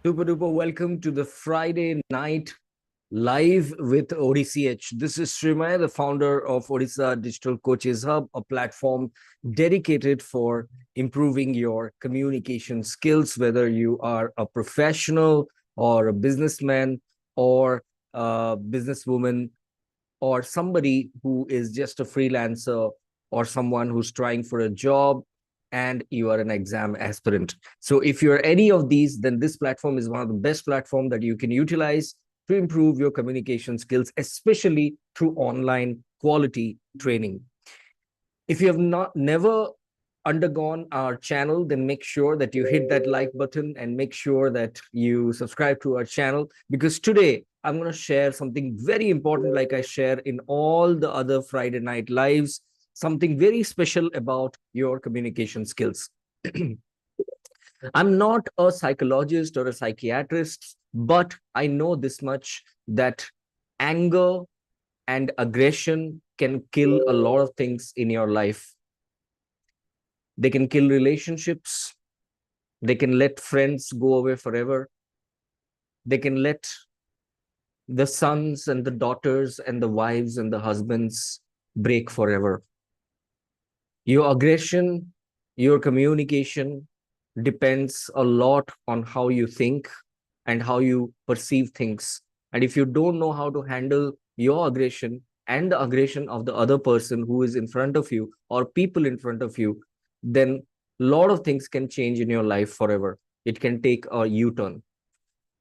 Super duper welcome to the Friday night live with ODCH. This is Srimay, the founder of Odisha Digital Coaches Hub, a platform dedicated for improving your communication skills, whether you are a professional or a businessman or a businesswoman or somebody who is just a freelancer or someone who's trying for a job and you are an exam aspirant. So if you're any of these, then this platform is one of the best platforms that you can utilize to improve your communication skills, especially through online quality training. If you have never undergone our channel, then make sure that you hit that like button and make sure that you subscribe to our channel, because today I'm going to share something very important, like I share in all the other Friday night lives, something very special about your communication skills. I'm not a psychologist or a psychiatrist, but I know this much, that anger and aggression can kill a lot of things in your life. They can kill relationships. They can let friends go away forever. They can let the sons and the daughters and the wives and the husbands break forever. Your aggression, your communication depends a lot on how you think and how you perceive things. And if you don't know how to handle your aggression and the aggression of the other person who is in front of you or people in front of you, then a lot of things can change in your life forever. It can take a U-turn.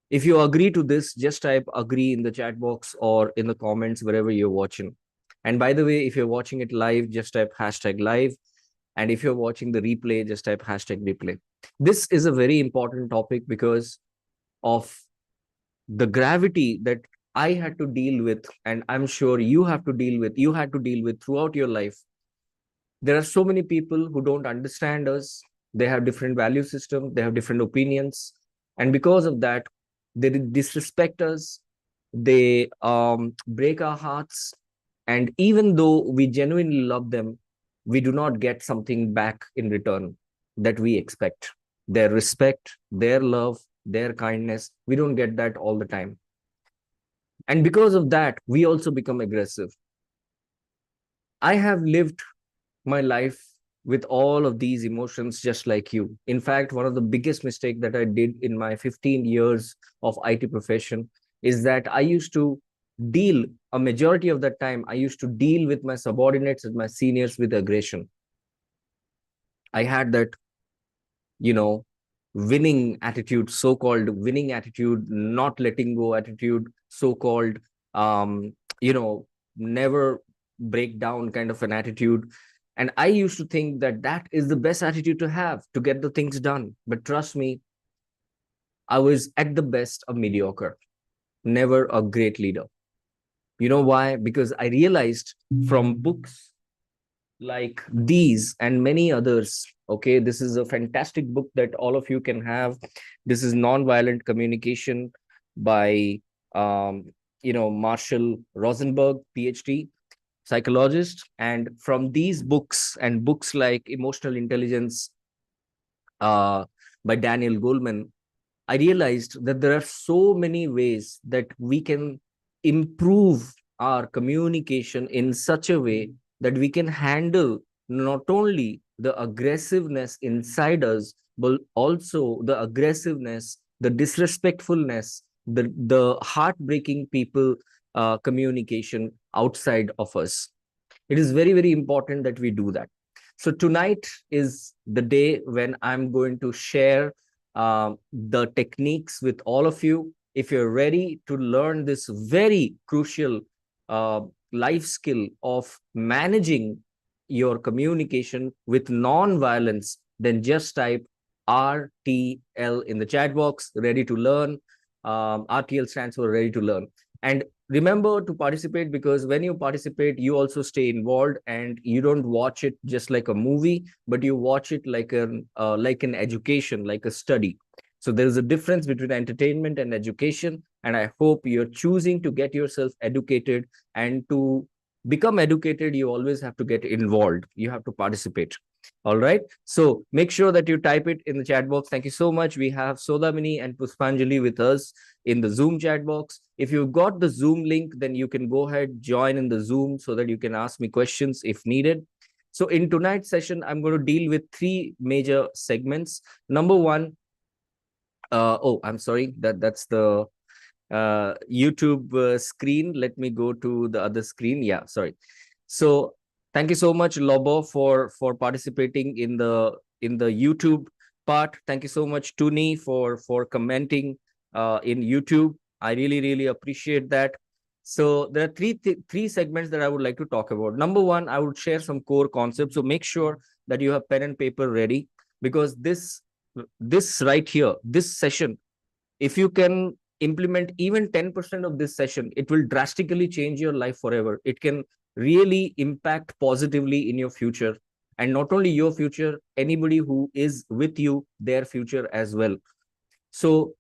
If you agree to this, just type agree in the chat box or in the comments wherever you're watching. And by the way, if you're watching it live, just type hashtag live. And if you're watching the replay, just type hashtag replay. This is a very important topic because of the gravity that I had to deal with, and I'm sure you had to deal with throughout your life. There are so many people who don't understand us. They have different value systems, they have different opinions, and because of that, they disrespect us, they break our hearts, and even though we genuinely love them, we do not get something back in return that we expect. Their respect, their love, their kindness, we don't get that all the time. And because of that, we also become aggressive. I have lived my life with all of these emotions just like you. In fact, one of the biggest mistake that I did in my 15 years of IT profession is that I used to deal, a majority of that time, I used to deal with my subordinates and my seniors with aggression. I had that, winning attitude, so-called winning attitude, not letting go attitude, so-called, um, never break down kind of an attitude. And I used to think that that is the best attitude to have to get the things done. But trust me, I was at the best a mediocre, never a great leader. You know why? Because I realized from books like these and many others. Okay, this is a fantastic book that all of you can have. This is Nonviolent Communication by Marshall Rosenberg, PhD psychologist. And from these books and books like Emotional Intelligence uh, by Daniel Goleman, I realized that there are so many ways that we can improve our communication in such a way that we can handle not only the aggressiveness inside us, but also the aggressiveness, the disrespectfulness, the heartbreaking people communication outside of us. It is very, very important that we do that. So tonight is the day when I'm going to share the techniques with all of you. If you're ready to learn this very crucial uh, life skill of managing your communication with non-violence, then just type RTL in the chat box, ready to learn. RTL stands for ready to learn. And remember to participate, because when you participate, you also stay involved and you don't watch it just like a movie, but you watch it like an education, like a study. So there is a difference between entertainment and education, and I hope you're choosing to get yourself educated. And to become educated, you always have to get involved. You have to participate. All right. So make sure that you type it in the chat box. Thank you so much. We have Sodamini and Puspanjali with us in the Zoom chat box. If you've got the Zoom link, then you can go ahead, join in the Zoom so that you can ask me questions if needed. So in tonight's session, I'm going to deal with three major segments. Number one, I'm sorry, that's the YouTube screen. Let me go to the other screen. Yeah, sorry. So thank you so much, Lobo, for participating in the YouTube part. Thank you so much, Tuni, for commenting in YouTube. I really appreciate that. So there are three segments that I would like to talk about. Number one, I would share some core concepts. So make sure that you have pen and paper ready, because this right here, this session, if you can implement even 10% of this session, it will drastically change your life forever. It can really impact positively in your future, and not only your future, anybody who is with you, their future as well. So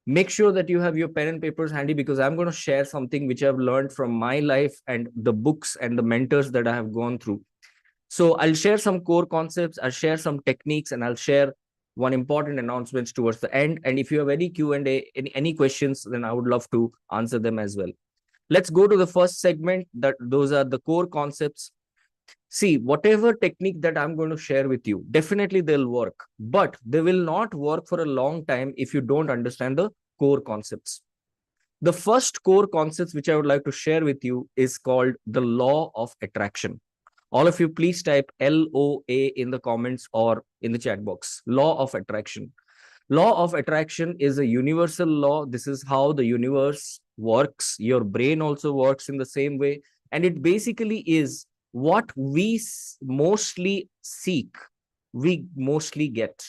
make sure that you have your pen and papers handy, because I'm going to share something which I've learned from my life and the books and the mentors that I have gone through. So I'll share some core concepts, I'll share some techniques, and I'll share one important announcement towards the end. And if you have any Q&A, any questions, then I would love to answer them as well. Let's go to the first segment. Those are the core concepts. See, whatever technique that I'm going to share with you, definitely they'll work, but they will not work for a long time if you don't understand the core concepts. The first core concepts which I would like to share with you is called the law of attraction. All of you, please type LOA in the comments or in the chat box. Law of attraction. Law of attraction is a universal law. This is how the universe works. Your brain also works in the same way. And it basically is what we mostly seek, we mostly get.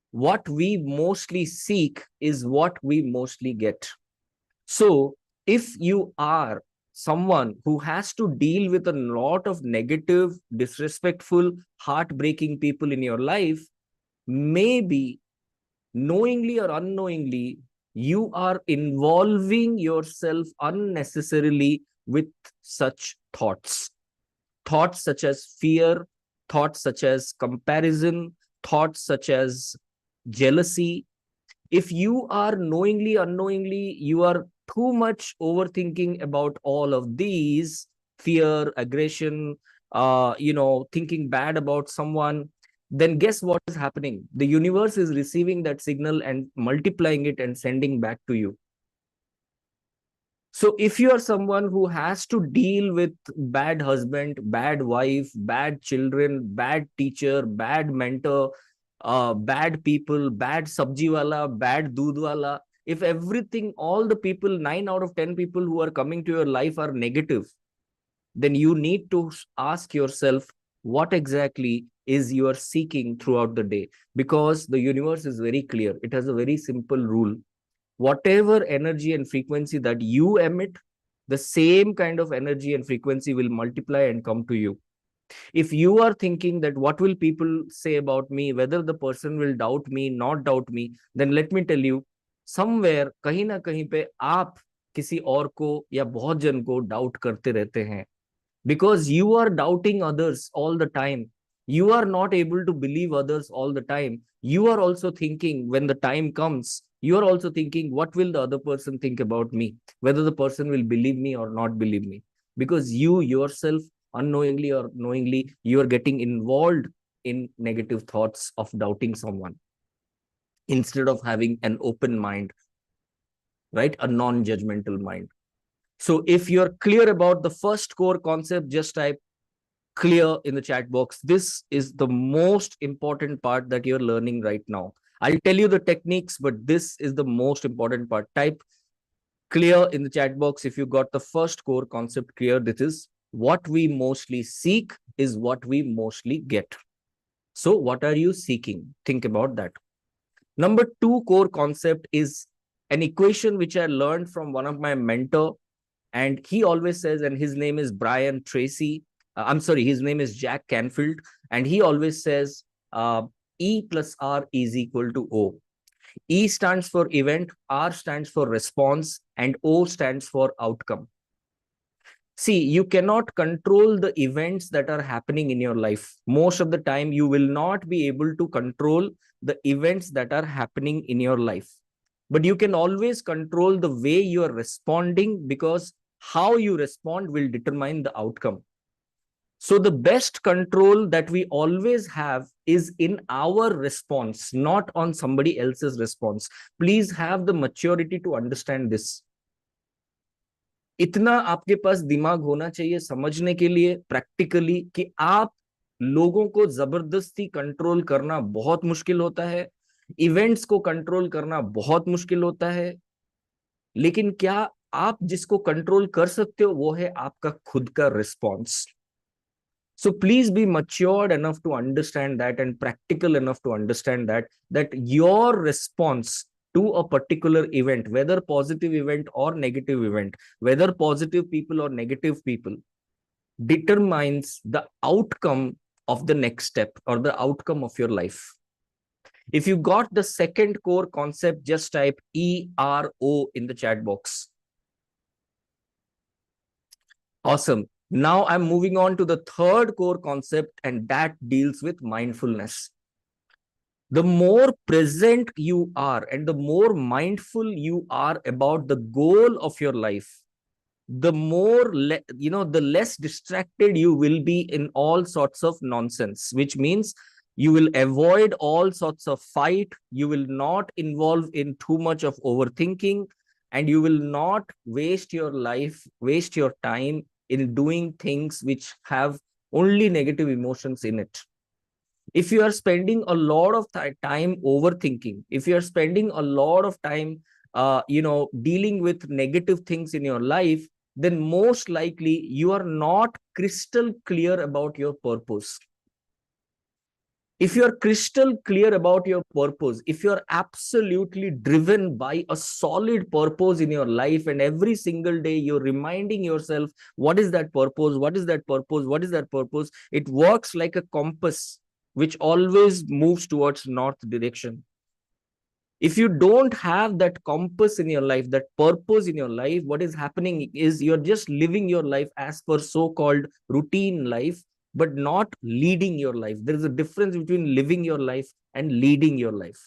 What we mostly seek is what we mostly get. So if you are someone who has to deal with a lot of negative, disrespectful, heartbreaking people in your life, maybe knowingly or unknowingly, you are involving yourself unnecessarily with such thoughts. Thoughts such as fear, thoughts such as comparison, thoughts such as jealousy. If you are knowingly, unknowingly, you are too much overthinking about all of these, fear, aggression, thinking bad about someone, then guess what is happening? The universe is receiving that signal and multiplying it and sending back to you. So if you are someone who has to deal with bad husband, bad wife, bad children, bad teacher, bad mentor, bad people, bad sabji wala, bad doodh wala, if everything, all the people, 9 out of 10 people who are coming to your life are negative, then you need to ask yourself what exactly is you are seeking throughout the day. Because the universe is very clear. It has a very simple rule. Whatever energy and frequency that you emit, the same kind of energy and frequency will multiply and come to you. If you are thinking that what will people say about me, whether the person will doubt me, not doubt me, then let me tell you, somewhere कहीं ना कहीं पे आप किसी और को या बहुत जन को डाउट करते रहते हैं, because you are doubting others all the time. You are not able to believe others all the time. You are also thinking, when the time comes, you are also thinking, what will the other person think about me, whether the person will believe me or not believe me, because you yourself, unknowingly or knowingly, you are getting involved in negative thoughts of doubting someone instead of having an open mind, right? A non-judgmental mind. So if you're clear about the first core concept, just type clear in the chat box. This is the most important part that you're learning right now. I'll tell you the techniques, but this is the most important part. Type clear in the chat box if you got the first core concept clear. This is what we mostly seek is what we mostly get. So what are you seeking? Think about that. Number two core concept is an equation which I learned from one of my mentor, and he always says, and his name is Brian Tracy. I'm sorry, his name is Jack Canfield, and he always says E plus R is equal to O. E stands for event, R stands for response, and O stands for outcome. See, you cannot control the events that are happening in your life. Most of the time, you will not be able to control the events that are happening in your life. But you can always control the way you are responding, because how you respond will determine the outcome. So the best control that we always have is in our response, not on somebody else's response. Please have the maturity to understand this. इतना आपके पास दिमाग होना चाहिए समझने के लिए practically कि आप लोगों को जबरदस्ती कंट्रोल करना बहुत मुश्किल होता है, इवेंट्स को कंट्रोल करना बहुत मुश्किल होता है, लेकिन क्या आप जिसको कंट्रोल कर सकते हो वो है आपका खुद का response. So please be matured enough to understand that, and practical enough to understand that your response to a particular event, whether positive event or negative event, whether positive people or negative people, determines the outcome of the next step or the outcome of your life. If you got the second core concept, just type ERO in the chat box. Awesome. Now I'm moving on to the third core concept, and that deals with mindfulness. The more present you are and the more mindful you are about the goal of your life, the more, the less distracted you will be in all sorts of nonsense, which means you will avoid all sorts of fight. You will not involve in too much of overthinking, and you will not waste your life, waste your time in doing things which have only negative emotions in it. If you are spending a lot of time overthinking, if you are spending a lot of time dealing with negative things in your life, then most likely you are not crystal clear about your purpose. If you are crystal clear about your purpose, if you are absolutely driven by a solid purpose in your life, and every single day you're reminding yourself, what is that purpose? What is that purpose? What is that purpose? It works like a compass which always moves towards north direction. If you don't have that compass in your life, that purpose in your life, what is happening is you're just living your life as per so-called routine life, but not leading your life. There is a difference between living your life and leading your life.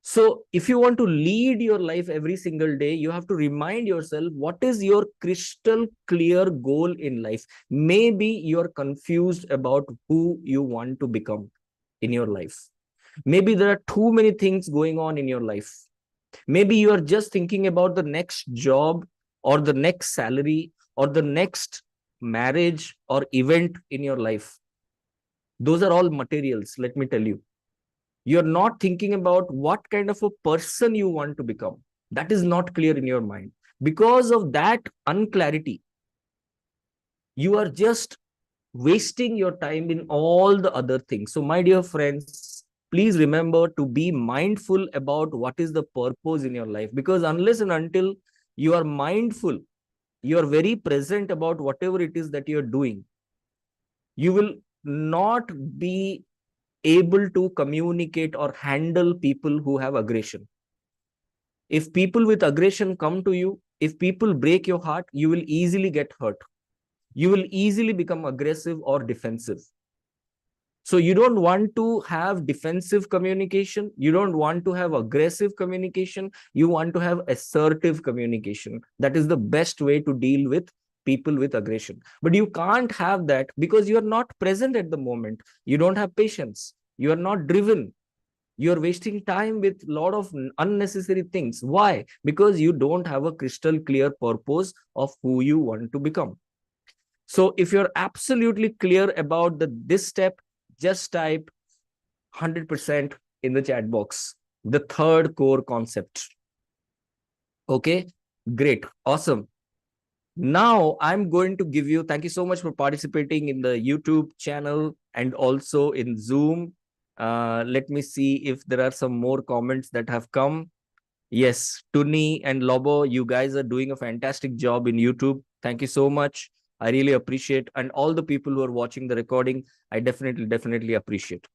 So if you want to lead your life every single day, you have to remind yourself, what is your crystal clear goal in life? Maybe you're confused about who you want to become in your life. Maybe there are too many things going on in your life. Maybe you are just thinking about the next job or the next salary or the next marriage or event in your life. Those are all materials, let me tell you. You're not thinking about what kind of a person you want to become. That is not clear in your mind. Because of that unclarity, you are just wasting your time in all the other things. So, my dear friends, please remember to be mindful about what is the purpose in your life. Because unless and until you are mindful, you are very present about whatever it is that you're doing, you will not be able to communicate or handle people who have aggression. If people with aggression come to you, if people break your heart, you will easily get hurt. You will easily become aggressive or defensive. So you don't want to have defensive communication. You don't want to have aggressive communication. You want to have assertive communication. That is the best way to deal with people with aggression. But you can't have that because you are not present at the moment. You don't have patience. You are not driven. You're wasting time with a lot of unnecessary things. Why? Because you don't have a crystal clear purpose of who you want to become. So if you're absolutely clear about this step, just type 100% in the chat box. The third core concept. Okay, great, awesome. Now I'm going to give you, thank you so much for participating in the YouTube channel and also in Zoom. Let me see if there are some more comments that have come. Yes, Tuni and Lobo, you guys are doing a fantastic job in YouTube. Thank you so much. I really appreciate, and all the people who are watching the recording, I definitely appreciate.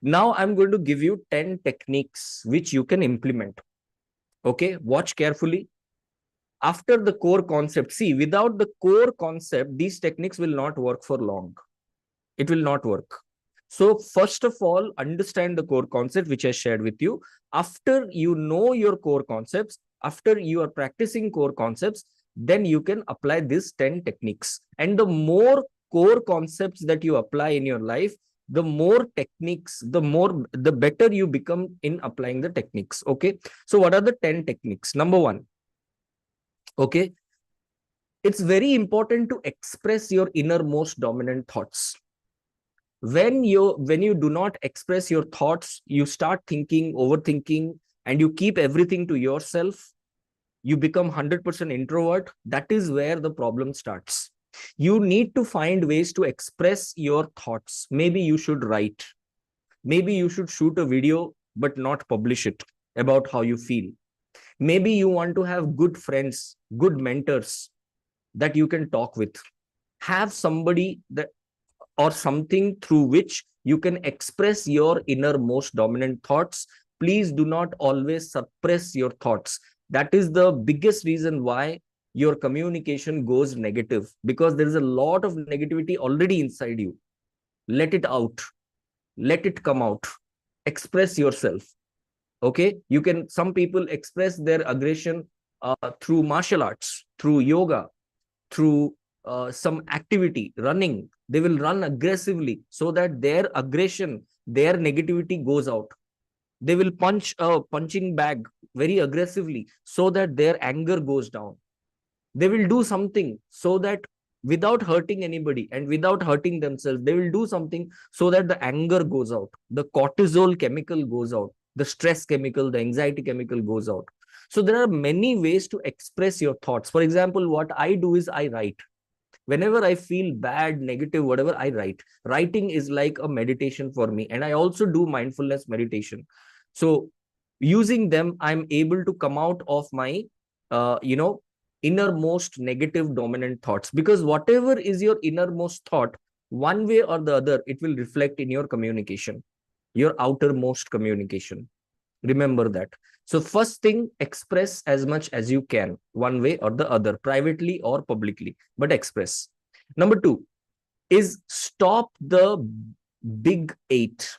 Now I'm going to give you 10 techniques which you can implement. Okay, watch carefully. After the core concept, see, without the core concept, these techniques will not work for long. It will not work. So first of all, understand the core concept, which I shared with you. After you know your core concepts, after you are practicing core concepts, then you can apply these 10 techniques. And the more core concepts that you apply in your life, the more techniques, the better you become in applying the techniques. Okay. So what are the 10 techniques? Number one, okay, it's very important to express your innermost dominant thoughts. When you do not express your thoughts, you start thinking, overthinking, and you keep everything to yourself. You become 100% introvert. That is where the problem starts. You need to find ways to express your thoughts. Maybe you should write, maybe you should shoot a video but not publish it about how you feel. Maybe you want to have good friends, good mentors that you can talk with. Have somebody that or something through which you can express your innermost dominant thoughts. Please do not always suppress your thoughts. That is the biggest reason why your communication goes negative, because there is a lot of negativity already inside you. Let it out, let it come out, express yourself. Okay, you can, some people express their aggression through martial arts, through yoga, through some activity, running. They will run aggressively so that their aggression, their negativity goes out. They will punch a punching bag very aggressively so that their anger goes down. They will do something so that, without hurting anybody and without hurting themselves, they will do something so that the anger goes out, the cortisol chemical goes out, the stress chemical, the anxiety chemical goes out. So there are many ways to express your thoughts. For example, what I do is I write. Whenever I feel bad, negative, whatever, I write. Writing is like a meditation for me, and I also do mindfulness meditation. So using them, I'm able to come out of my innermost negative dominant thoughts, because whatever is your innermost thought, one way or the other, it will reflect in your communication, your outermost communication. Remember that. So first thing, express as much as you can, one way or the other, privately or publicly, but express. Number two is stop the big eight.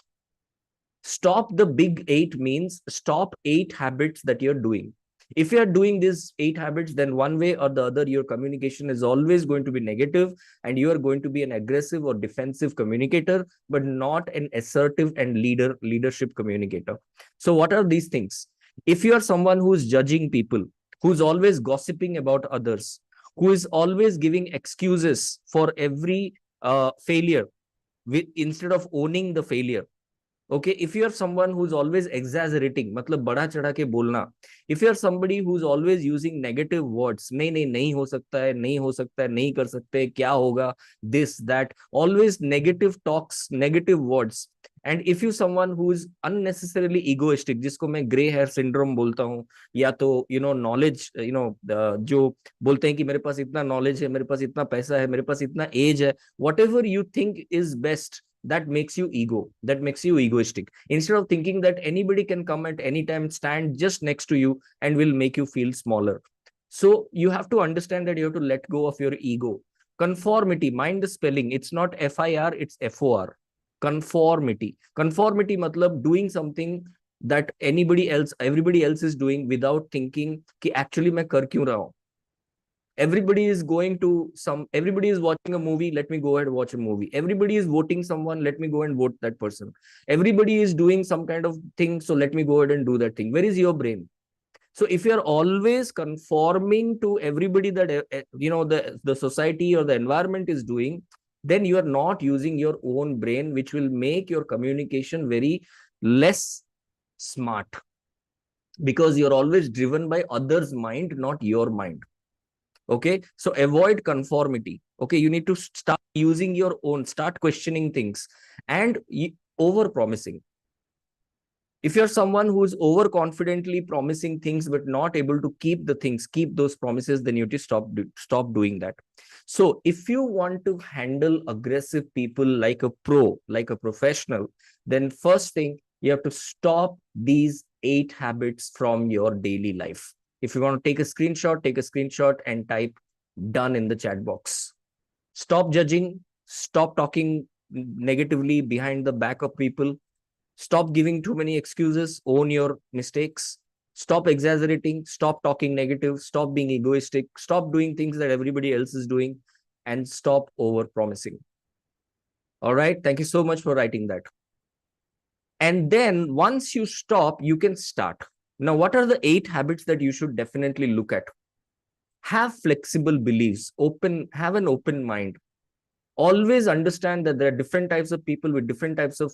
Stop the big eight means stop 8 habits that you're doing. If you are doing these 8 habits, then one way or the other, your communication is always going to be negative, and you are going to be an aggressive or defensive communicator, but not an assertive and leadership communicator. So what are these things? If you are someone who is judging people, who's always gossiping about others, who is always giving excuses for every failure, instead of owning the failure. Okay, if you are someone who's always exaggerating, मतलब बड़ा चढ़ा के बोलना, if you are somebody who's always using negative words, नहीं हो सकता है, नहीं हो सकता है, नहीं कर सकते, क्या होगा, this that, always negative talks, negative words. And if you someone who is unnecessarily egoistic, जिसको मैं grey hair syndrome बोलता हूँ, या तो knowledge, जो बोलते हैं कि मेरे पास इतना knowledge है, मेरे पास इतना पैसा है, मेरे पास इतना age है, whatever you think is best, that makes you egoistic. Instead of thinking that anybody can come at any time, stand just next to you, and will make you feel smaller. So you have to understand that you have to let go of your ego. Conformity, mind the spelling, it's not FIR, it's FOR. Conformity matlab doing something that everybody else is doing, without thinking कि actually मैं कर क्यों रहा हूँ. Everybody is watching a movie, let me go ahead and watch a movie. Everybody is voting someone, let me go and vote that person. Everybody is doing some kind of thing, so let me go ahead and do that thing. Where is your brain? So if you're always conforming to everybody that the society or the environment is doing, then you are not using your own brain, which will make your communication very less smart, because you're always driven by others' mind, not your mind. Okay, so avoid conformity. Okay, you need to start using your own, start questioning things, and over promising. If you're someone who's overconfidently promising things but not able to keep those promises, then you need to stop doing that. So if you want to handle aggressive people like a pro, like a professional, then first thing, you have to stop these 8 habits from your daily life. If you want to take a screenshot and type done in the chat box. Stop judging, stop talking negatively behind the back of people, stop giving too many excuses, own your mistakes, stop exaggerating, stop talking negative, stop being egoistic, stop doing things that everybody else is doing, and stop over promising. All right, thank you so much for writing that. And then once you stop, you can start. Now, what are the 8 habits that you should definitely look at? Have flexible beliefs, have an open mind. Always understand that there are different types of people with different types of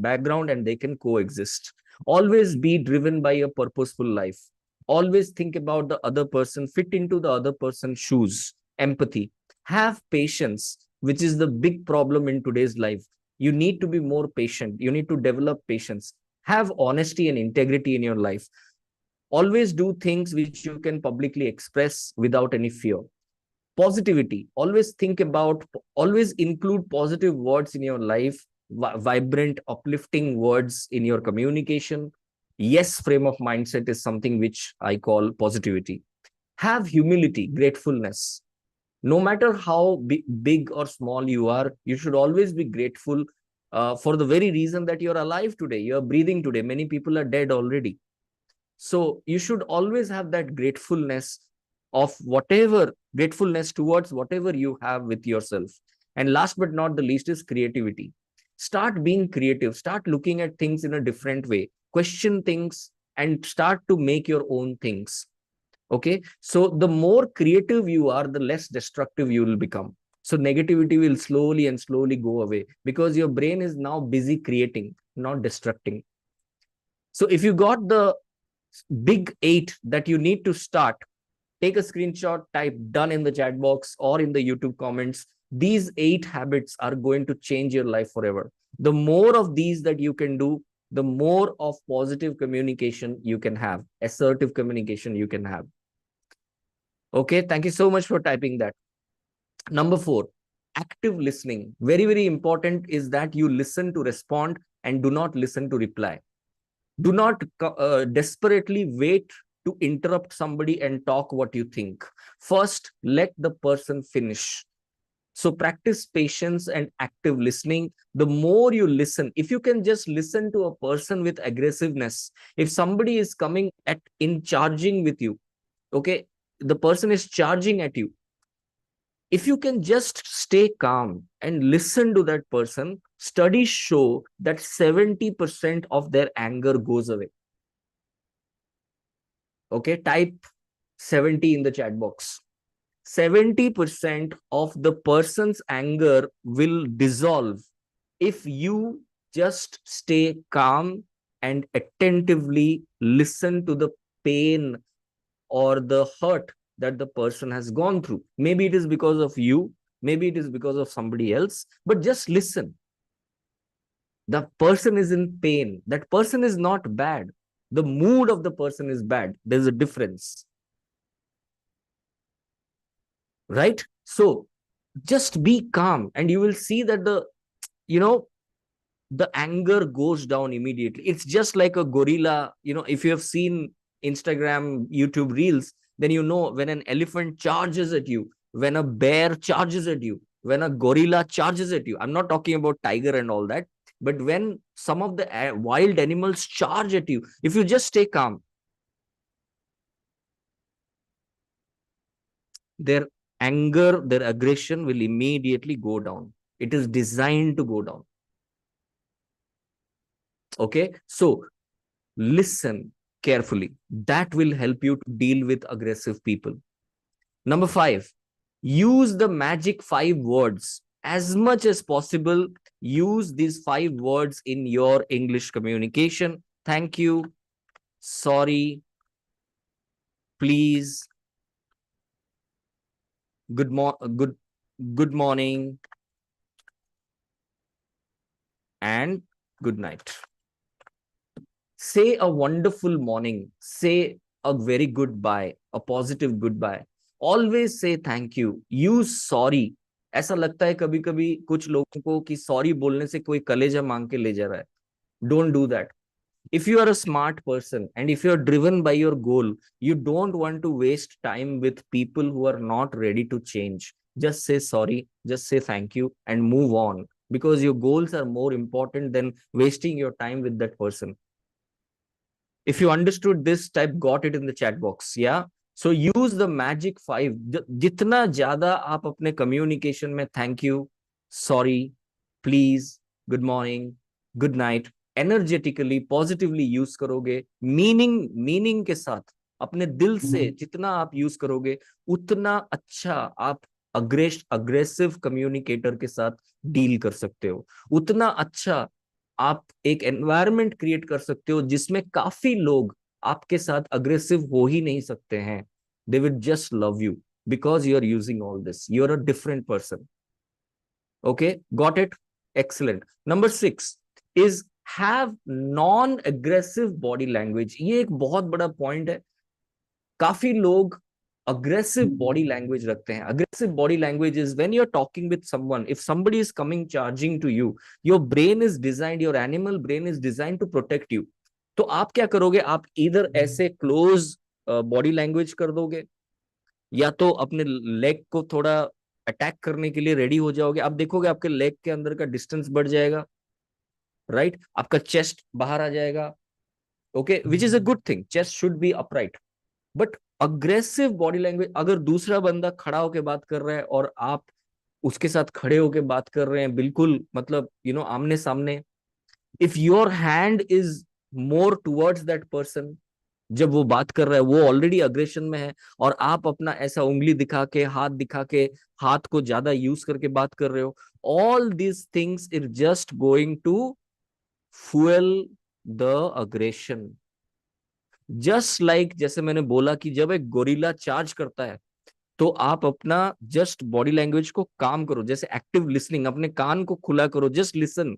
background, and they can coexist. Always be driven by a purposeful life. Always think about the other person, fit into the other person's shoes. Empathy. Have patience, which is the big problem in today's life. You need to be more patient. You need to develop patience. Have honesty and integrity in your life. Always do things which you can publicly express without any fear. Positivity. Always include positive words in your life, vibrant, uplifting words in your communication. Yes, frame of mindset is something which I call positivity. Have humility, gratefulness. No matter how big or small you are, you should always be grateful for the very reason that you're alive today, you're breathing today. Many people are dead already. So you should always have that gratefulness towards whatever you have with yourself. And last but not the least is creativity. Start being creative, start looking at things in a different way, question things, and start to make your own things. Okay, so the more creative you are, the less destructive you will become. So negativity will slowly and slowly go away, because your brain is now busy creating, not destructing. So if you got the big 8 that you need to start, take a screenshot, type done in the chat box or in the YouTube comments. These 8 habits are going to change your life forever. The more of these that you can do, the more of positive communication you can have, assertive communication you can have. Okay, thank you so much for typing that. Number 4, active listening. Very, very important is that you listen to respond and do not listen to reply. Do not desperately wait to interrupt somebody and talk what you think. First, let the person finish. So practice patience and active listening. The more you listen, if you can just listen to a person with aggressiveness, if somebody is coming in charging with you, okay, the person is charging at you, if you can just stay calm and listen to that person, studies show that 70% of their anger goes away. Okay, type 70 in the chat box. 70% of the person's anger will dissolve if you just stay calm and attentively listen to the pain or the hurt that the person has gone through. Maybe it is because of you, maybe it is because of somebody else, but just listen. The person is in pain. That person is not bad. The mood of the person is bad. There's a difference. Right? So just be calm and you will see that the anger goes down immediately. It's just like a gorilla. If you have seen Instagram, YouTube reels, then when an elephant charges at you, when a bear charges at you, when a gorilla charges at you. I'm not talking about tiger and all that, but when some of the wild animals charge at you, if you just stay calm, their anger, their aggression will immediately go down. It is designed to go down. Okay, so listen carefully. That will help you to deal with aggressive people. Number 5, use the magic 5 words. As much as possible, use these 5 words in your English communication. Thank you, sorry, please, good morning, and good night. Say a wonderful morning. Say a very goodbye, a positive goodbye. Always say thank you. Use sorry. ऐसा लगता है कभी कभी कुछ लोगों को कि sorry बोलने से कोई कलेजा मांग के ले जा रहा है. Don't do that. If you are a smart person and if you are driven by your goal, you don't want to waste time with people who are not ready to change. Just say sorry, just say thank you, and move on, because your goals are more important than wasting your time with that person. If you understood this, type got it in the chat box. Yeah. So use the magic 5. जितना ज्यादा आप अपने communication में thank you, sorry, please, good morning, good night energetically positively use करोगे, meaning के साथ अपने दिल से जितना आप यूज करोगे, उतना अच्छा आप अग्रेसिव कम्युनिकेटर के साथ डील कर सकते हो, उतना अच्छा आप एक एनवायरनमेंट क्रिएट कर सकते हो जिसमें काफी लोग आपके साथ अग्रेसिव हो ही नहीं सकते हैं. They will just love you because you are using all this, you are a different person. Okay, got it. Excellent. Number 6 is have non aggressive body language. ये एक बहुत बड़ा पॉइंट है. काफी लोग aggressive body language रखते हैं. Aggressive body language is when you're talking with someone, if somebody is coming charging to you, your brain is designed, your animal brain is designed to protect you. तो आप क्या करोगे, आप इधर ऐसे close body language कर दोगे, या तो अपने लेग को थोड़ा अटैक करने के लिए रेडी हो जाओगे. आप देखोगे आपके लेग के अंदर का डिस्टेंस बढ़ जाएगा, राइट आपका चेस्ट बाहर आ जाएगा. Okay, which is a good thing, chest should be upright. But aggressive body language, अगर दूसरा बंदा खड़ा होके बात कर रहा है और आप उसके साथ खड़े होके बात कर रहे हैं, बिल्कुल मतलब आमने सामने, if your hand is more towards that person, जब वो बात कर रहा है वो ऑलरेडी अग्रेशन में है, और आप अपना ऐसा उंगली दिखा के, हाथ दिखा के, हाथ को ज्यादा यूज करके बात कर रहे हो, all these things is just going to fuel the aggression. Just like जैसे मैंने बोला कि जब एक गोरिल्ला चार्ज करता है, तो आप अपना जस्ट बॉडी लैंग्वेज को काम करो, जैसे एक्टिव लिसनिंग, अपने कान को खुला करो, जस्ट लिसन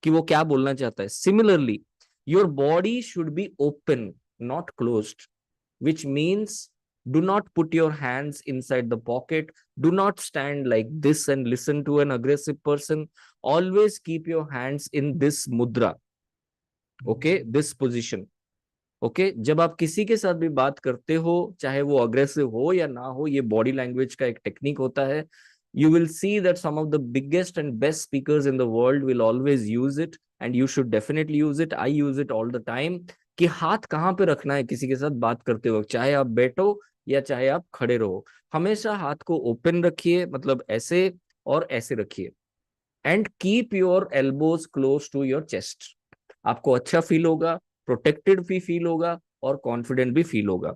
कि वो क्या बोलना चाहता है. Similarly your body should be open, not closed, which means do not put your hands inside the pocket, do not stand like this and listen to an aggressive person. Always keep your hands in this mudra, okay, this position. Okay, जब आप किसी के साथ भी बात करते हो, चाहे वो अग्रेसिव हो या ना हो, ये बॉडी लैंग्वेज का एक टेक्निक होता है. You will see that some of the biggest and best speakers in the world will always use it, and you should definitely use it. I use it all the time, कि हाथ कहाँ पे रखना है किसी के साथ बात करते वक्त, चाहे आप बैठो या चाहे आप खड़े रहो, हमेशा हाथ को ओपन रखिए, मतलब ऐसे और ऐसे रखिए. And keep your elbows close to your chest. आपको अच्छा फील होगा, प्रोटेक्टेड भी फील होगा, और कॉन्फिडेंट भी फील होगा.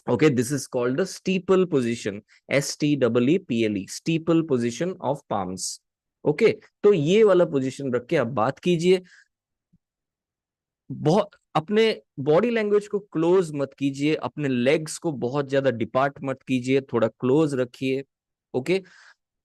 Okay, this is called the steeple position, STEEPLE, steeple position of palms. Okay, तो ये वाला पोजिशन रख के आप बात कीजिए. बहुत अपने बॉडी लैंग्वेज को क्लोज मत कीजिए, अपने लेग्स को बहुत ज्यादा डिपार्ट मत कीजिए, थोड़ा क्लोज रखिए. ओके,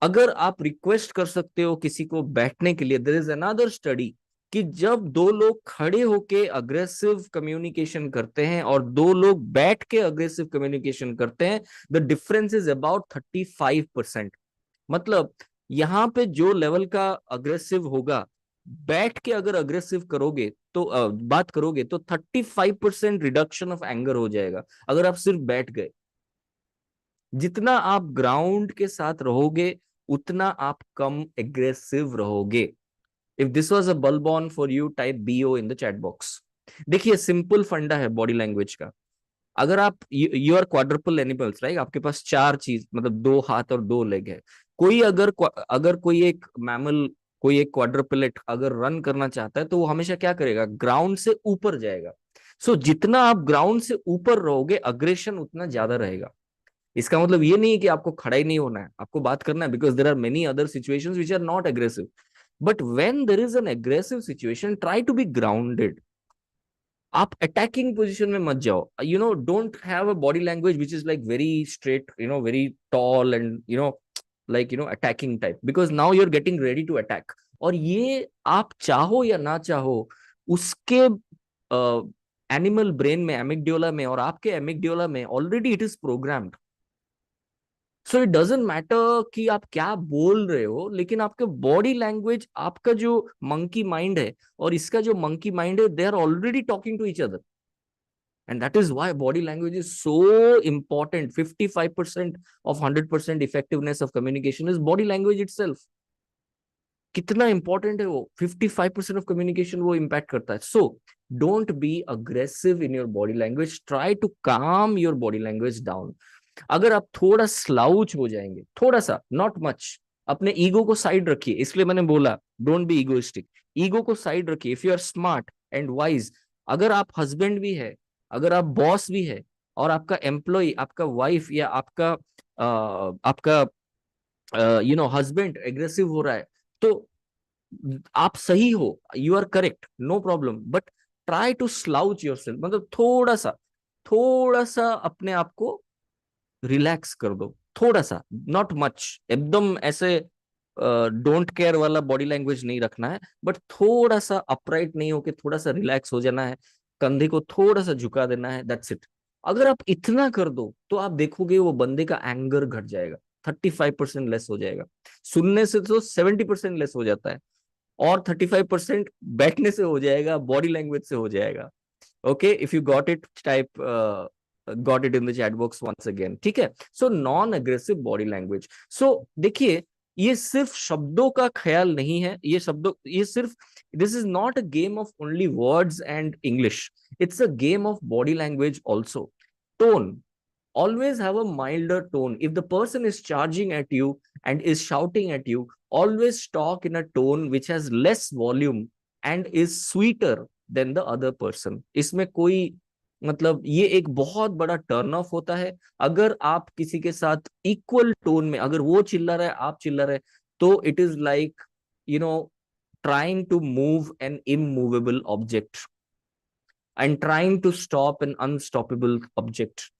अगर आप रिक्वेस्ट कर सकते हो किसी को बैठने के लिए, देयर इज अनदर स्टडी कि जब दो लोग खड़े होके अग्रेसिव कम्युनिकेशन करते हैं और दो लोग बैठ के अग्रेसिव कम्युनिकेशन करते हैं, द डिफरेंस इज अबाउट 35%. मतलब यहाँ पे जो लेवल का अग्रेसिव होगा, बैठ के अगर अग्रेसिव करोगे तो बात करोगे तो 35% रिडक्शन ऑफ एंगर हो जाएगा, अगर आप सिर्फ बैठ गए. जितना आप ग्राउंड के साथ रहोगे, उतना आप कम एग्रेसिव रहोगे. If this was a bulb on for you, type BO in the chat box. देखिए, सिंपल फंडा है बॉडी लैंग्वेज का. अगर आप, you are quadruple animals, right, आपके पास 4 चीज, मतलब 2 हाथ और 2 लेग है. कोई अगर कोई एक मैमल, कोई एक क्वाड्रुपलेट अगर रन करना चाहता है, तो वो हमेशा क्या करेगा, ग्राउंड से ऊपर जाएगा. जितना आप ग्राउंड से ऊपर रहोगे, अग्रेशन उतना ज्यादा रहेगा. इसका मतलब ये नहीं है कि आपको खड़ा ही नहीं होना है, आपको बात करना है, because there are many other situations which are not aggressive. But when there is an aggressive situation, try to be grounded. आप अटैकिंग पोजीशन में मत जाओ. Don't have a body language which is like very straight, very tall and like attacking type, because now you are getting ready to attack. और ये आप चाहो या ना चाहो, उसके एनिमल ब्रेन में, एमिगड्यूला में, और आपके एमिगड्यूला में already it is programmed. So it doesn't matter कि आप क्या बोल रहे हो, लेकिन आपके बॉडी लैंग्वेज, आपका जो मंकी माइंड है और इसका जो मंकी माइंड है, they are already talking to each other. And that is why body language is so important. 55% of 100% effectiveness of communication is body language itself. कितना इंपॉर्टेंट है वो, 55% ऑफ कम्युनिकेशन वो impact करता है. So don't be aggressive in your body language, try to calm your body language down. अगर आप थोड़ा slouch हो जाएंगे, थोड़ा सा, नॉट मच, अपने ईगो को साइड रखिए. इसलिए मैंने बोला डोंट बी ईगोइस्टिक. ईगो को साइड रखिए. If you are smart and wise, अगर आप हस्बैंड भी है, अगर आप बॉस भी है, और आपका एम्प्लॉय, आपका वाइफ या आपका हस्बैंड एग्रेसिव हो रहा है, तो आप सही हो, you are correct, no problem, but try to slouch yourself. मतलब थोड़ा सा अपने आप को रिलैक्स कर दो, थोड़ा सा, नॉट मच. एकदम ऐसे डोंट केयर वाला बॉडी लैंग्वेज नहीं रखना है, बट थोड़ा सा अपराइट नहीं होके थोड़ा सा रिलैक्स हो जाना है, कंधे को थोड़ा सा झुका देना है, दैट्स इट. अगर आप इतना कर दो तो आप देखोगे वो बंदे का एंगर घट जाएगा, 35% लेस हो जाएगा. सुनने से तो 70% लेस हो जाता है, और 35% बैठने से हो जाएगा, बॉडी लैंग्वेज से हो जाएगा. Okay, if you got it, type got it in the chat box once again. ठीक है. So non aggressive body language. So देखिए, ये सिर्फ शब्दों का ख्याल नहीं है, ये सिर्फ, this is not a game of only words and English, it's a game of body language also. Tone, always have a milder tone. If the person is charging at you and is shouting at you, always talk in a tone which has less volume and is sweeter than the other person. इसमें कोई, मतलब ये एक बहुत बड़ा turn off होता है. अगर आप किसी के साथ इक्वल टोन में, अगर वो चिल्ला रहा है, आप चिल्ला रहे, तो it is like, you know, trying to move an immovable object and trying to stop an unstoppable object.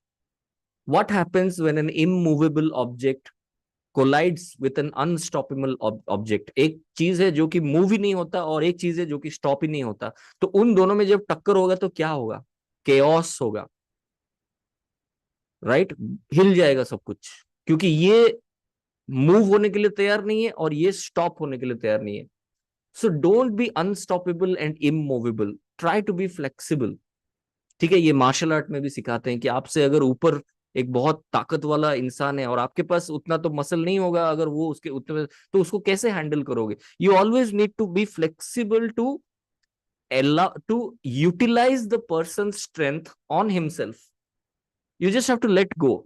What happens when an immovable object collides with an unstoppable object? एक चीज है जो कि मूव ही नहीं होता, और एक चीज है जो कि स्टॉप ही नहीं होता. तो उन दोनों में जब टक्कर होगा तो क्या होगा? केओस होगा, राइट? हिल जाएगा सब कुछ, क्योंकि ये मूव होने के लिए तैयार नहीं है और ये स्टॉप होने के लिए तैयार नहीं है. So don't be unstoppable and immovable, try to be flexible. ठीक है, ये मार्शल आर्ट में भी सिखाते हैं कि आपसे अगर ऊपर एक बहुत ताकत वाला इंसान है और आपके पास उतना तो मसल नहीं होगा, अगर वो उसके उतने, तो उसको कैसे हैंडल करोगे? You always need to be flexible to utilize the person strength on himself. You just have to let go.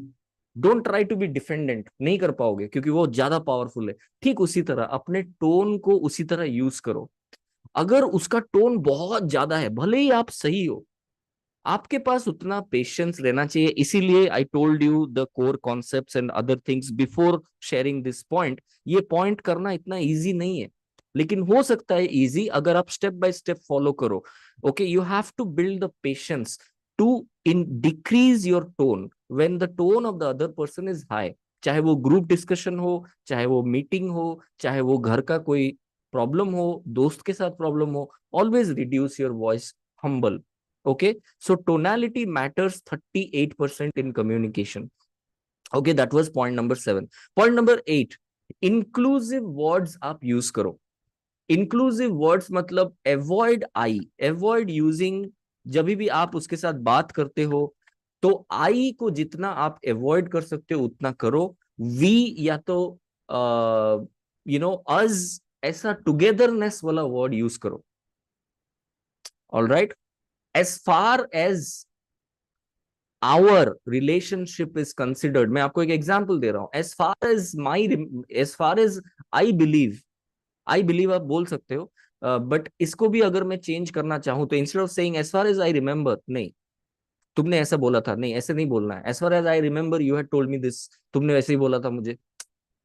Don't try to be defendant, नहीं कर पाओगे क्योंकि वो ज्यादा पावरफुल है. ठीक उसी तरह अपने टोन को उसी तरह यूज करो. अगर उसका टोन बहुत ज्यादा है, भले ही आप सही हो, आपके पास उतना पेशेंस रहना चाहिए. इसीलिए I told you the core concepts and other things before sharing this point. ये पॉइंट करना इतना इजी नहीं है, लेकिन हो सकता है इजी अगर आप स्टेप बाय स्टेप फॉलो करो. Okay, you have to build the patience to in decrease your tone when the tone of the other person is high. चाहे वो ग्रुप डिस्कशन हो, चाहे वो मीटिंग हो, चाहे वो घर का कोई प्रॉब्लम हो, दोस्त के साथ प्रॉब्लम हो, always reduce your voice, humble. Okay, so tonality matters 38% in communication. Okay, that was point number 7. Point number 8, inclusive words आप use करो. Inclusive words मतलब avoid I, avoid using, जब भी आप उसके साथ बात करते हो तो I को जितना आप avoid कर सकते हो उतना करो. We या तो us, ऐसा togetherness वाला word use करो. All right. As far as our relationship is considered, मैं आपको एक एग्जांपल दे रहा हूं. as far as I believe आप बोल सकते हो, बट इसको भी अगर मैं चेंज करना चाहूं तो instead of saying as far as I remember, नहीं, तुमने ऐसा बोला था, नहीं, ऐसे नहीं बोलना है. as far as I remember you had told me this, तुमने वैसे ही बोला था मुझे,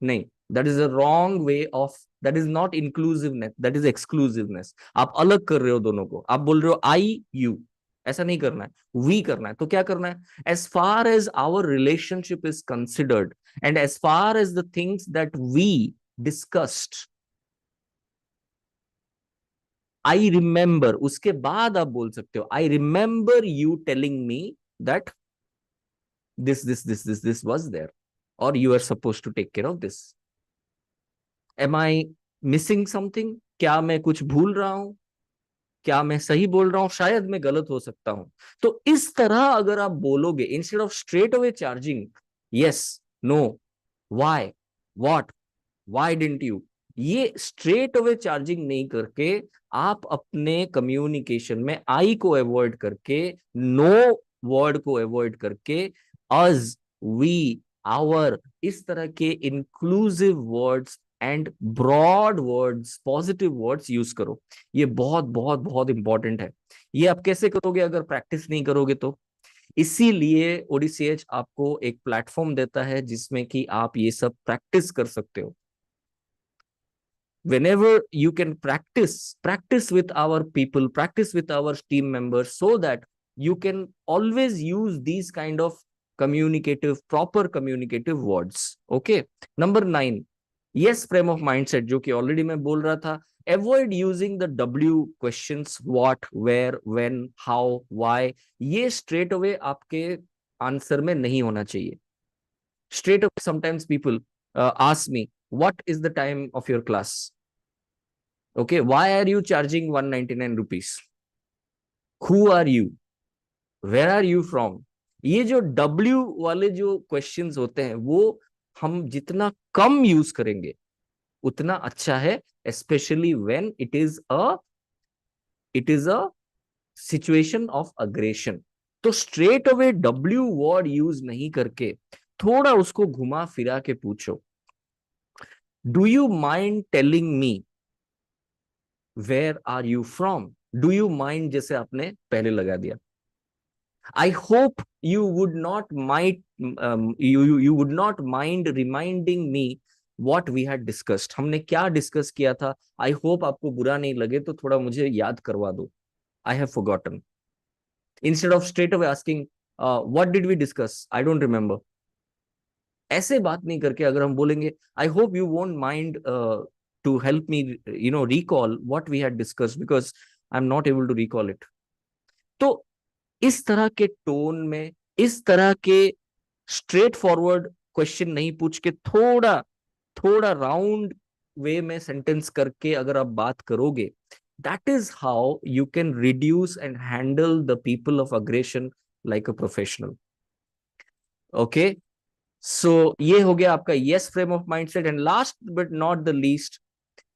नहीं, that is a wrong way of, that is not inclusiveness, that is exclusiveness. आप अलग कर रहे हो दोनों को. आप बोल रहे हो आई यू, ऐसा नहीं करना है, वी करना है. तो क्या करना है? As far as our relationship is considered and as far as the things that we discussed, I remember, उसके बाद आप बोल सकते हो I remember you telling me that this was there. और you are suppose to take care of this. Am I missing something? क्या मैं कुछ भूल रहा हूं? क्या मैं सही बोल रहा हूं? शायद मैं गलत हो सकता हूं। तो इस तरह अगर आप बोलोगे, instead of straight away charging yes, no, why, what, why didn't you, ये स्ट्रेट अवे चार्जिंग नहीं करके आप अपने कम्युनिकेशन में आई को अवॉइड करके, नो वर्ड को अवॉइड करके, अस, वी, आवर, इस तरह के inclusive words and broad words, positive words use करो। ये बहुत बहुत बहुत इंपॉर्टेंट है। ये आप कैसे करोगे अगर प्रैक्टिस नहीं करोगे तो? इसीलिए ओडीसीएच आपको एक प्लेटफॉर्म देता है जिसमें कि आप ये सब प्रैक्टिस कर सकते हो। Whenever you can practice with our people, practice with our team members, so that you can always use these kind of proper communicative words. Okay. Number 9, yes frame of mindset, जो कि already मैं बोल रहा था। Avoid using the W questions, what, where, when, how, why। ये straight away आपके answer में नहीं होना चाहिए। Straight away sometimes people ask me, what is the time of your class? Okay, why are you charging 199 rupees? Who are you? Where are you from? ये जो W वाले जो क्वेश्चंस होते हैं वो हम जितना कम यूज करेंगे उतना अच्छा है, specially when it is a situation of aggression. तो straight away W word use नहीं करके थोड़ा उसको घुमा फिरा के पूछो, do you mind telling me where are you from? Do you mind जैसे आपने पहले लगा दिया। I hope you would not mind, you would not mind reminding me what we had discussed. हमने क्या डिस्कस किया था? आई होप आपको बुरा नहीं लगे तो थोड़ा मुझे याद करवा दो। I have forgotten. Instead of straight away asking what did we discuss, I don't remember, ऐसे बात नहीं करके अगर हम बोलेंगे I hope you won't mind to help me recall what we had discussed because I am not able to recall it. तो इस तरह के टोन में, इस तरह के स्ट्रेट फॉरवर्ड क्वेश्चन नहीं पूछ के थोड़ा थोड़ा राउंड वे में सेंटेंस करके अगर आप बात करोगे, that is how you can reduce and handle the people of aggression like a professional. Okay, so ये हो गया आपका yes frame of mindset. And last but not the least,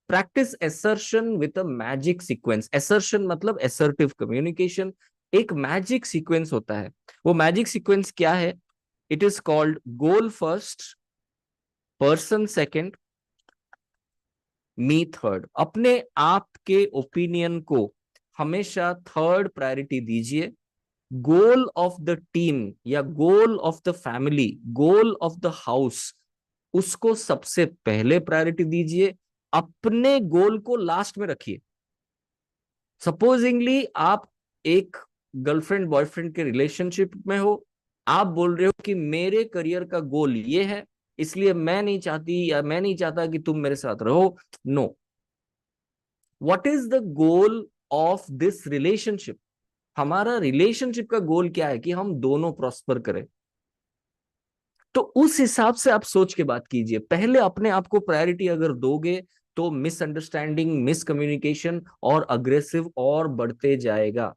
practice assertion with a magic sequence. assertion मतलब assertive communication। एक magic sequence होता है। वो magic sequence क्या है? It is called goal first, person second, me third. अपने आप के ओपिनियन को हमेशा थर्ड प्रायोरिटी दीजिए। गोल ऑफ द टीम या गोल of the family, goal of the house, उसको सबसे पहले प्रायोरिटी दीजिए। अपने गोल को लास्ट में रखिए। सपोजिंगली आप एक गर्लफ्रेंड बॉयफ्रेंड के रिलेशनशिप में हो, आप बोल रहे हो कि मेरे करियर का गोल ये है, इसलिए मैं नहीं चाहती या मैं नहीं चाहता कि तुम मेरे साथ रहो। No, what is the goal of this relationship? हमारा रिलेशनशिप का गोल क्या है? कि हम दोनों प्रॉस्पर करें। तो उस हिसाब से आप सोच के बात कीजिए। पहले अपने आप को प्रायोरिटी अगर दोगे तो मिसअंडरस्टैंडिंग, मिसकम्युनिकेशन और अग्रेसिव और बढ़ते जाएगा।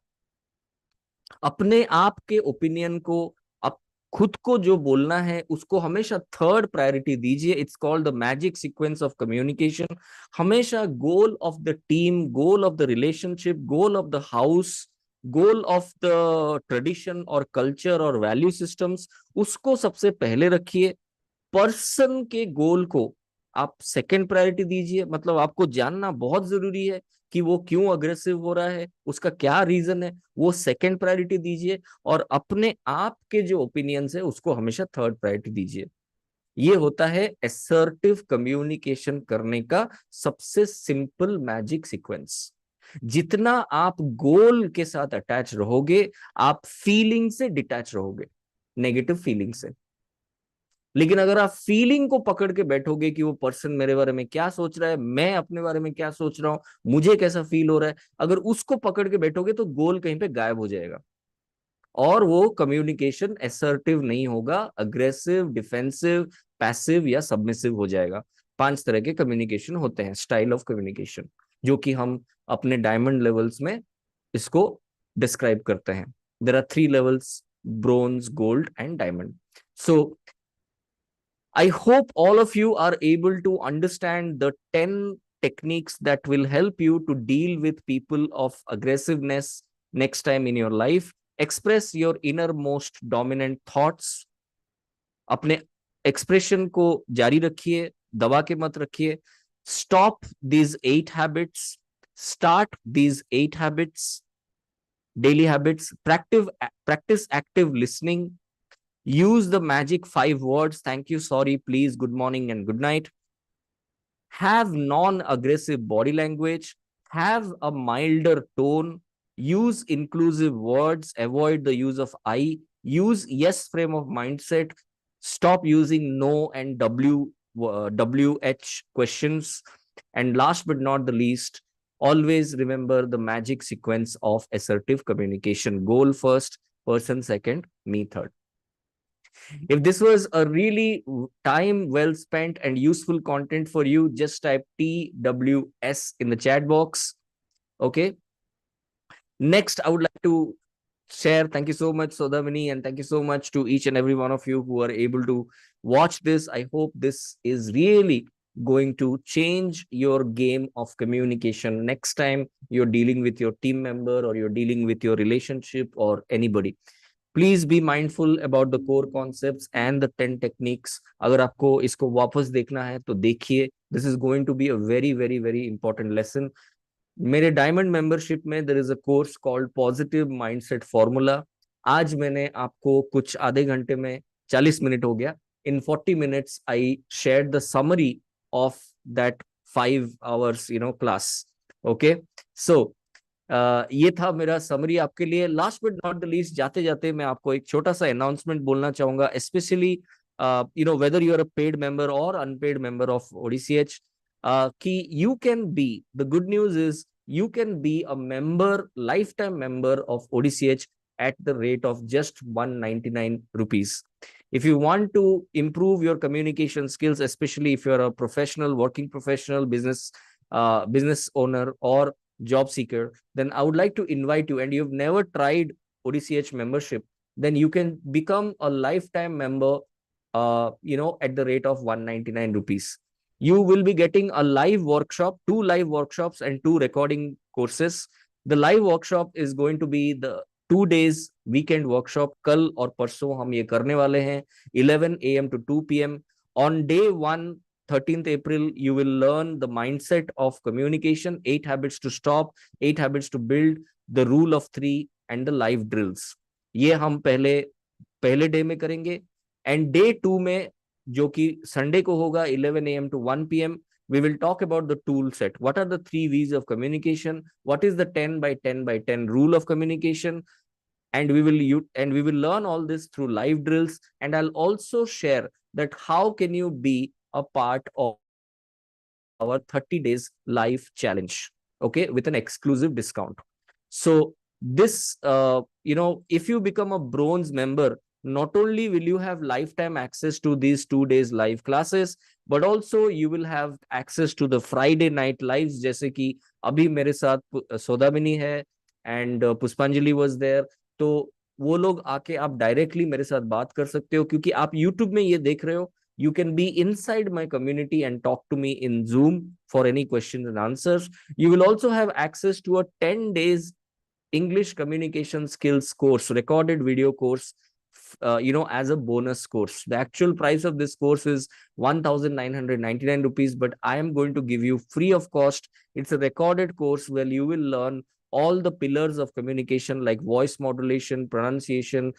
अपने आप के ओपिनियन को, अब खुद को जो बोलना है उसको हमेशा थर्ड प्रायोरिटी दीजिए। It's called the magic sequence of communication. हमेशा goal of the team, goal of the relationship, goal of the house, goal of the tradition और कल्चर और वैल्यू सिस्टम्स, उसको सबसे पहले रखिए। पर्सन के गोल को आप सेकंड प्रायोरिटी दीजिए। मतलब आपको जानना बहुत जरूरी है कि वो क्यों अग्रेसिव हो रहा है, उसका क्या रीजन है, वो सेकंड प्रायोरिटी दीजिए। और अपने आप के जो ओपिनियंस है उसको हमेशा थर्ड प्रायोरिटी दीजिए। ये होता है असर्टिव कम्युनिकेशन करने का सबसे सिंपल मैजिक सीक्वेंस। जितना आप गोल के साथ अटैच रहोगे, आप फीलिंग से डिटैच रहोगे, नेगेटिव फीलिंग से। लेकिन अगर आप फीलिंग को पकड़ के बैठोगे कि वो पर्सन मेरे बारे में क्या सोच रहा है, मैं अपने बारे में क्या सोच रहा हूं, मुझे कैसा फील हो रहा है, अगर उसको पकड़ के बैठोगे तो गोल कहीं पे गायब हो जाएगा और वो कम्युनिकेशन असर्टिव नहीं होगा, अग्रेसिव, डिफेंसिव, पैसिव या सबमिसिव हो जाएगा। 5 तरह के कम्युनिकेशन होते हैं, स्टाइल ऑफ कम्युनिकेशन, जो कि हम अपने डायमंड लेवल्स में इसको डिस्क्राइब करते हैं। There are 3 levels, bronze, gold and diamond. So I hope all of you are able to understand the 10 techniques that will help you to deal with people of aggressiveness next time in your life. Express your innermost dominant thoughts. अपने expression को जारी रखिए, दबा के मत रखिए. Stop these 8 habits. Start these 8 habits, daily habits. Practice active listening. Use the magic 5 words: thank you, sorry, please, good morning, and good night. Have non-aggressive body language. Have a milder tone. Use inclusive words. Avoid the use of I. Use yes frame of mindset. Stop using no and WH questions. And last but not the least, always remember the magic sequence of assertive communication: goal first, person second, me third. If this was a really time well spent and useful content for you, just type TWS in the chat box. Okay. Next, I would like to share. Thank you so much, Sodamini, and thank you so much to each and every one of you who are able to watch this. I hope this is really going to change your game of communication next time you're dealing with your team member or you're dealing with your relationship or anybody. Please be mindful about the core concepts and the 10 techniques. अगर आपको इसको वापस देखना है तो देखिए. This is going to be a very, very, very important lesson. मेरे diamond membership में there is a course called Positive Mindset Formula. आज मैंने आपको कुछ आधे घंटे में 40 मिनट हो गया. In 40 minutes, I shared the summary of that 5 hours, class. Okay. So, ये था मेरा समरी आपके लिए. Last but not the least, जाते जाते मैं आपको एक छोटा सा अनाउंसमेंट बोलना चाहूंगा, specially whether you are a paid member और अनपेड मेंबर ऑफ ओडीसीएच, कि you can be, the good news is you can be a member, lifetime member of ODCH at the rate of just 199 rupees. If you want to improve your communication skills, especially if you're a professional, working professional, business owner, or job seeker, then I would like to invite you, and you've never tried ODCH membership, then you can become a lifetime member, at the rate of 199 rupees. You will be getting a live workshop, 2 live workshops and 2 recording courses. The live workshop is going to be the 2 days weekend workshop. कल और परसों हम ये करने वाले हैं 11 a.m. to 2 p.m. On day 1, 13th April, you will learn the mindset of communication, 8 habits to stop, 8 habits to build, the rule of 3, and the live drills. ये हम पहले डे में करेंगे. एंड डे 2 में, जो कि संडे को होगा 11 a.m. to 1 p.m., we will talk about the tool set. What are the 3 V's of communication? What is the 10 by 10 by 10 rule of communication? And we will learn all this through live drills. And I'll also share that how can you be a part of our 30 days live challenge, okay, with an exclusive discount. So this, if you become a bronze member, not only will you have lifetime access to these 2 days live classes, but also you will have access to the Friday night lives. जैसे कि अभी मेरे साथ सौदामिनी है and पुष्पांजलि was there, तो वो लोग आके आप डायरेक्टली मेरे साथ बात कर सकते हो, क्योंकि आप YouTube में ये देख रहे हो. You can be inside my community and talk to me in Zoom for any questions and answers. You will also have access to a 10 days English communication skills course, recorded video course, as a bonus course. The actual price of this course is 1,999 rupees, but I am going to give you free of cost. It's a recorded course where you will learn all the pillars of communication, like voice modulation, pronunciation,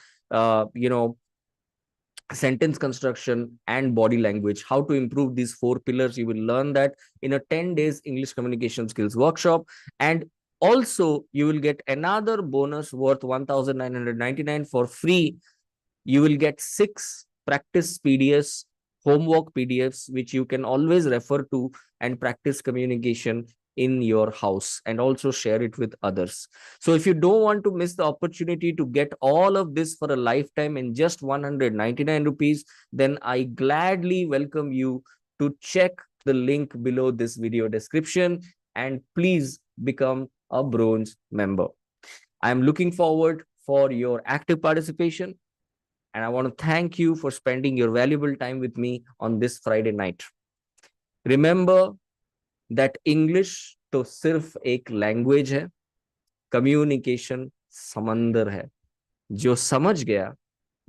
sentence construction, and body language. How to improve these 4 pillars, you will learn that in a 10 days English communication skills workshop. And also you will get another bonus worth 1,999 for free. You will get 6 practice PDFs, homework PDFs, which you can always refer to and practice communication in your house and also share it with others. So if you don't want to miss the opportunity to get all of this for a lifetime in just 199 rupees, then I gladly welcome you to check the link below this video description and please become a bronze member. I'm looking forward for your active participation, and I want to thank you for spending your valuable time with me on this Friday night. Remember that English तो सिर्फ एक language है, communication समंदर है. जो समझ गया